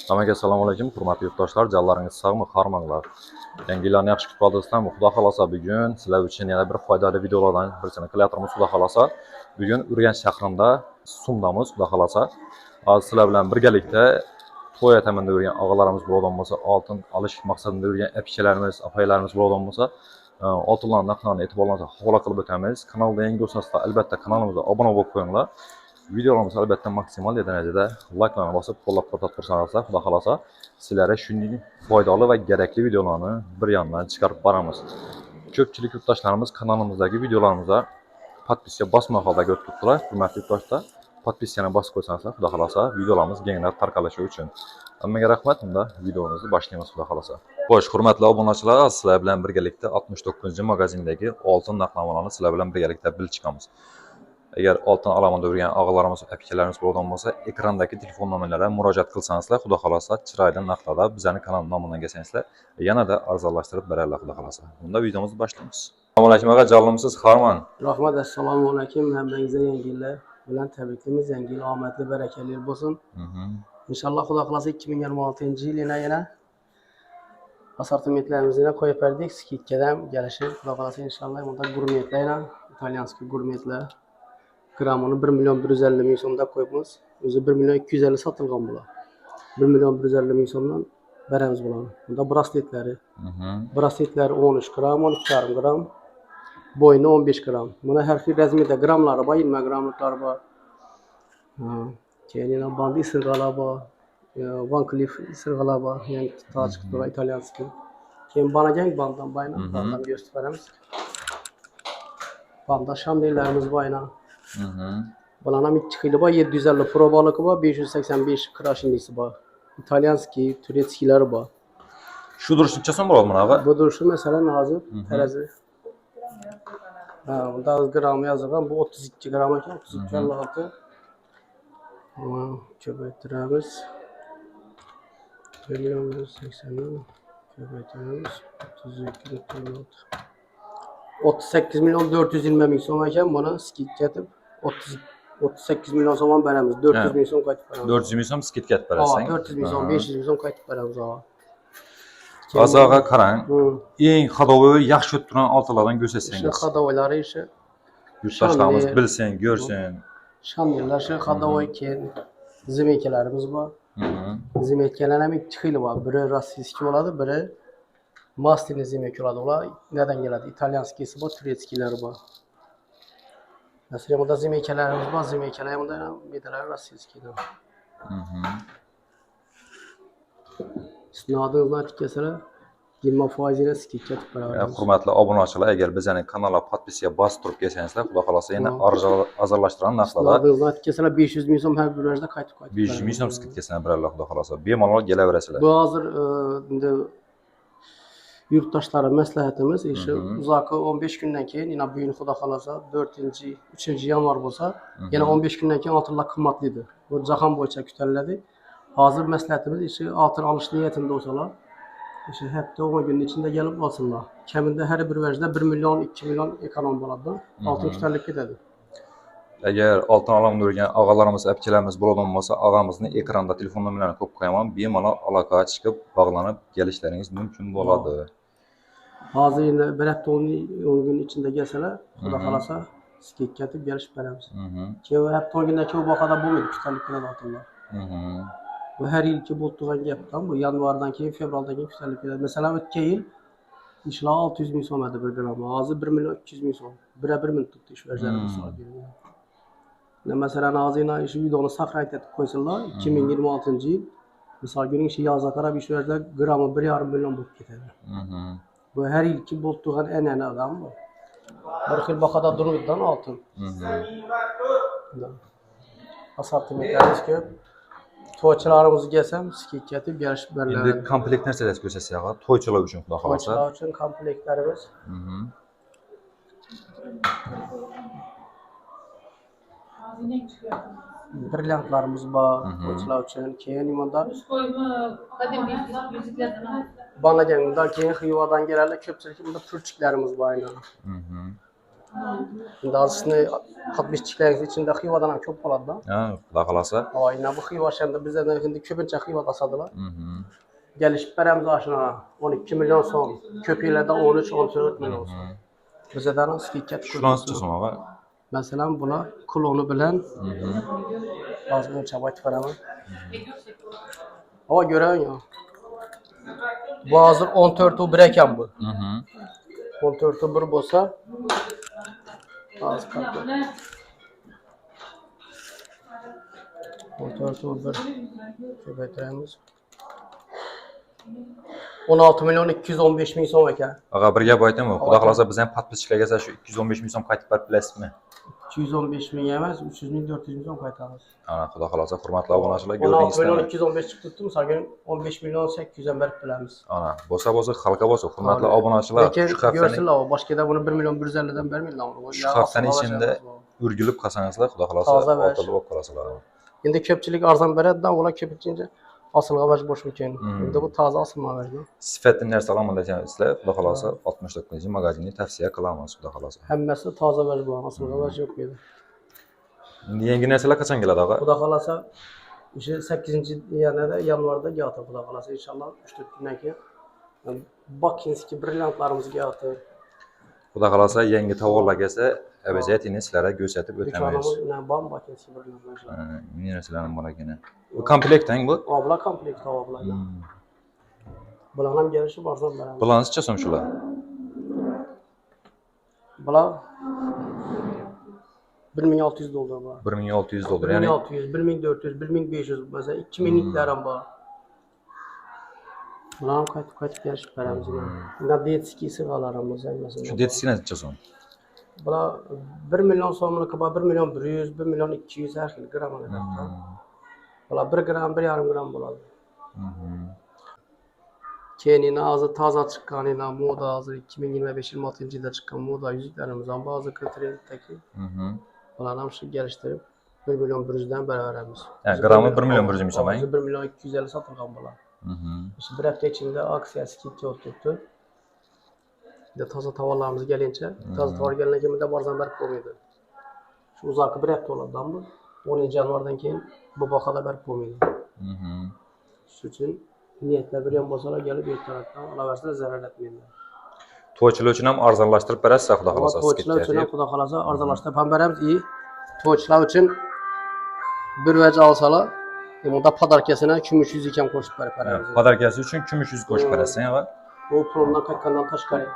Hammaga assalomu alaykum, hurmatli yurtdoshlar. Jonlaringiz sog'mi, harmanglar. Yangilarni yaxshi kutib qoldirsam, xudo xolosa bugun sizlar uchun yana bir foydali videolardan birini qilayotganmiz, xudo xolosa. Bugun Urganch shahrida Sumdamiz, xudo xolosa. Hozir sizlar bilan birgalikda to'y atamanda yurgan og'alarimiz bo'lgan bo'lsa, oltin olish maqsadida yurgan apikalarimiz, apalarimiz bo'lgan bo'lsa, oltinlarni narxlarini e'tiborlaringizga havola qilib o'tamiz. Kanalda yangi bo'lsanizlar, albatta kanalimizga obuna bo'lib qo'yinglar. Videolarimiz albatta maksimal darajada like'larni bosib qo'llab-quvvatlab tursanizlar, xudo xolosa sizlarga shunday foydali va kerakli videolarni bir yandan chiqarib boramiz. Ko'pchilik yurtdoshlarimiz kanalimizdagi videolarimizga podpiska bosmay holda ko'rib turibdilar. Hurmatli yurtdoshlar, podpiskani bosib qo'ysanizlar, xudo xolosa videolarimiz kengayib tarqalishi uchun. Hammaga rahmat. Unda videomizni boshlaymiz, xudo xolosa. Xo'sh, hurmatli obunachilar, sizlar bilan birgalikda 69-magazindagi oltin narxlamalarni sizlar bilan birgalikda bilib chiqamiz. Agar oltin alamanda yurgan og'alarimiz, apikalarimiz bo'lgan bo'lsa, ekrandagi telefon nomerlariga murojaat qilsangizlar, xudo xolosa chiroyli narxlarda bizning kanal nomidan kelsangizlar, yanada arzonlashtirib berarlar, xudo xolosa. Bunda videomizni boshlaymiz. Assalomu alaykum og'a, jonlimisiz? Harmon. Rahmat, assalomu alaykum. Hammangizga yangi yillar bilan tabriklaymiz. Yangi yil omadli, barakali yil bo'lsin. Inshaalloh xudo xolasa 2026-yil yana assortimentlarimizni qo'yib berdik. Skidkadan kelishi xudo xolasa inshaalloh bunda gurmetlar, italyanskiy gurmetlar. Gramini 1.150 ming so'mda qo'yibmiz. O'zi 1.250 sotilgan bular. 1.150 ming so'mdan beramiz bularni. Bunda brasletlari. Brasletlari 13 gram, 12,5 gram. Boyni 15 gram. Buna her xil razmeda gramlari bor, 20 gramliklar bor. Keyin yana bandi sirg'alar bor. Van Cleef sirg'alar bor, ya'ni tojik va italyanskiy. Keyin banagang bandan bayna, bandan gösterib beramiz. Banda shamdellarimiz bor yana. Bularning ham 2 xili bor, 750 probaligi bor, 585 krashinlisi bor. İtalyanskiy, turetskiylar bor. Shu durishni necha so'm bo'ladi bunaqa? Bu duruşu masalan hozir terazi. Bunda gram yozilgan, bu 32 gram ekan, 32,56. Ko'paytiramiz. 1.180 ko'paytiramiz. 32,56. 38.420 ming so'm ekan, buni skidga etib 38 million so'm beramiz. 400 ming so'm qaytib beramiz. 400 ming so'm skidga etib berasizlar. 400 ming so'm, 500 ming so'm qaytib beramiz. Hozirga qarang. Eng xadovoy yaxshi o'tgan oltinlardan ko'rsatsangiz. Shu xadovoylari ishi yurtdoshlarimiz bilsin, ko'rsin. Shamdellar shu xadovoy, keyin zimeykalarimiz bor. Zimeykalar ham 2 xil bor. Biri rossiyskiy bo'ladi, biri mastinli zimeyka bo'ladi. Ular nedan keladi? İtalyanskiysi bor, turetskiylari bor. Masalan, bunda zimeykalarimiz bor, zimeykalar ham bunda medalar rossiyskiylar. Isnodingizdan tikkasalar 20% skidga etib beramiz. Hurmatli obunachilar, agar bizning kanalga podpiska bosib turib kelsangizlar, xudo xolosa yana arzonlashtirgan narxlarda Isnodingizdan tikkasalar 500 ming so'm har bir vajda qaytib 500 ming so'm skidkasini berarlar, xudo xolosa. Bemalol kelaverasizlar. Bu hozir endi yurtdoshlari maslahatimiz ishi uzoqi 15 kundan keyin yana bu yil xudo xolosa 3-yanvar bo'lsa, yana 15 kundan keyin oltinlar qimmatlidir. Bu jahon bo'yicha kutiladi. Hozir maslahatimiz ishi oltin olish niyatida bo'lsalar, ishi hafta 10 kunning ichida kelib olsinlar. Kamida har bir vajda 1 million, 2 million ekonom bo'ladi. Oltin kutilib ketadi. Agar oltin olamda yurgan og'alarimiz, apikalarimiz bo'ladigan bo'lsa, og'amizni ekranda telefon nomerlarini qo'yib qo'yaman. Bemalol aloqaga chiqib, bog'lanib kelishlaringiz mumkin bo'ladi. Hozir endi bir hafta 10 kun ichida kelsalar, xudo xolasa skidga etib berishib beramiz. Keyin bir hafta 10 kundan keyin bu haqida bo'lmaydi, kutilib keladi oltinlar. Bu her yilki bo'lib turgan gapdan, bu yanvardan keyin, fevraldan keyin kutilib keladi. Masalan, o'tgan yil ishlar 600 ming so'm edi 1 gram. Hozir 1 million 200 ming so'm. 1 ming tutdi ish verjani misol kelganda. Masalan, hozir shu videoni saqlayib etib qo'ysinlar, 2026-yil misol guning shu yozga qarab ish verjlar grami 1,5 million bo'lib ketadi. Bu her yilki bo'lib turgan an'anadan bu. Bir xil bahada durmaydigan oltin. Assortimentlarimiz ko'p. To'ychilarimizga kelsam, skidga etib berishib beriladi. Endi komplekt narsalar ko'rsatsak, to'ychilar uchun xudo xolosa. To'ychilar uchun komplektlarimiz. Brilliantlarimiz bor, to'ychilar uchun. Keyin bunda banagan bundan keyin Xivadan keladi, ko'pchilik bunda pulchiklarimiz bor aynan. Şimdi azısını 60'lıkların içinde hıyvadan hem çok oladı da. Ha, Xudo xolasa. Aynen bu hıyva şimdi bizden şimdi köpünçe hıyva da sadılar. Hı hı. Gelişip veremiz aşına 12 milyon son. Köpeğiyle 13-14 milyon son. Bize de nasıl dikkat Şulan sıçasın ağa. Mesela buna klonu bilen Hı hı. az bir çabayt veremem. Ama görüyorsun ya. Bu hazır 14'ü bireken bu. Hı hı. 14'ü bir olsa az kaldı. 14'ü bir köpeklerimiz. 16 milyon 215 bin son ekan. Ağa bir gap aytaymi? Xudo xolasa biz ham podpischilarga esa shu 215 ming so'm qaytib berib bilasizmi? 215 bin emas 300 bin 400 bin son kaytarız. Ana Xudo xolasa hurmatli obunachilar 16 milyon gördingizlarmi? 215 çıktı tuttum. Sagın 15 milyon 800'den berip bilemiz. Ana bo'lsa xalqqa bo'lsa hurmatli Aynen. obunachilar Lekin shu haftaning görsünler o. Başka da bunu 1 milyon 150'den vermeyin lan. shu haftaning ichida o'rgilib qolsangizlar Xudo xolasa Toza ver. oltinli bo'lib qolasizlar. Şimdi köpçülük arzan beredi da ola köpçülünce asılga baş boş mükemmel. Şimdi bu taze asılma verdi. Sifatli narsalar qilyapsizlar. Xudo xolasa 69 magazinni tavsiya qilamiz Xudo xolasa. Hemmesi taze ver bu asılga baş yok muydu? Endi yangi narsalar qachon keladi ağa? Bu da kalasa işte 8. yani de yanvarda giyatır bu da kalasa inşallah 3-4 günden ki. Yani Bakinski brilliantlarımız giyatır. Xudo xolasa yangi tovarlar kelsa, обязательно sizlarga ko'rsatib o'tamiz. Dükkanımız ne bam Bakinski brilliantlar. Meni narsalarım bor ekan. Bu komplektang bu? Abla komplekt abla. Bulan hem gelişi barzan veren. Bulanızcha so'm shular. Bula 1600 dolar var. 1600 dollar. Ya'ni 1600, 1400, 1500 mesela 2000'liklerin var. Bunlar kaç gelişip veremiz. Bunlar diyetski sıralarımız mesela. shu detski necha so'm? Bunlar 1 milyon so'mlik kaba 1 milyon 100, 1 milyon 200 her xil gram oladi. Bunlar 1 gram, 1,5 gram bo'ladi. Kenini ağzı taze çıkanına moda hazır 2025-26 yılda çıkan moda yüzüklerimizden bazı kriterlerdeki bunlardan şu geliştirip 1 milyon 100'den beraberiz. Yani gramı 1 milyon 100 mi Biz 1 milyon 250 satılgan bunlar. İşte bir hafta içinde aksiyası kitle oturttu. Bir de taze tavalarımız gelince, taze tavar gelince kimde barzan berk olmuyordu. Şu uzakı bir hafta oladan bu. 10 Januar'dan keyin bu bakada berk olmuyordu. Şu için niyetler bir yan bolsalar gelip bir taraftan alaversinler zarar etmeyenler. To'ychilar uchun ham arzonlashtirib berasiz Xudo xolasa. To'ychilar uchun ham Xudo xolasa arzonlashtirib ham beramiz. İyi. To'ychilar uchun bir vece alsalar, bunda podarkasına kumush 100 ekan qo'shib berib beramiz. Podarkasi uchun kumush 100 qo'shib berasiz, ha? Bu pulundan qaytgandan tashqari.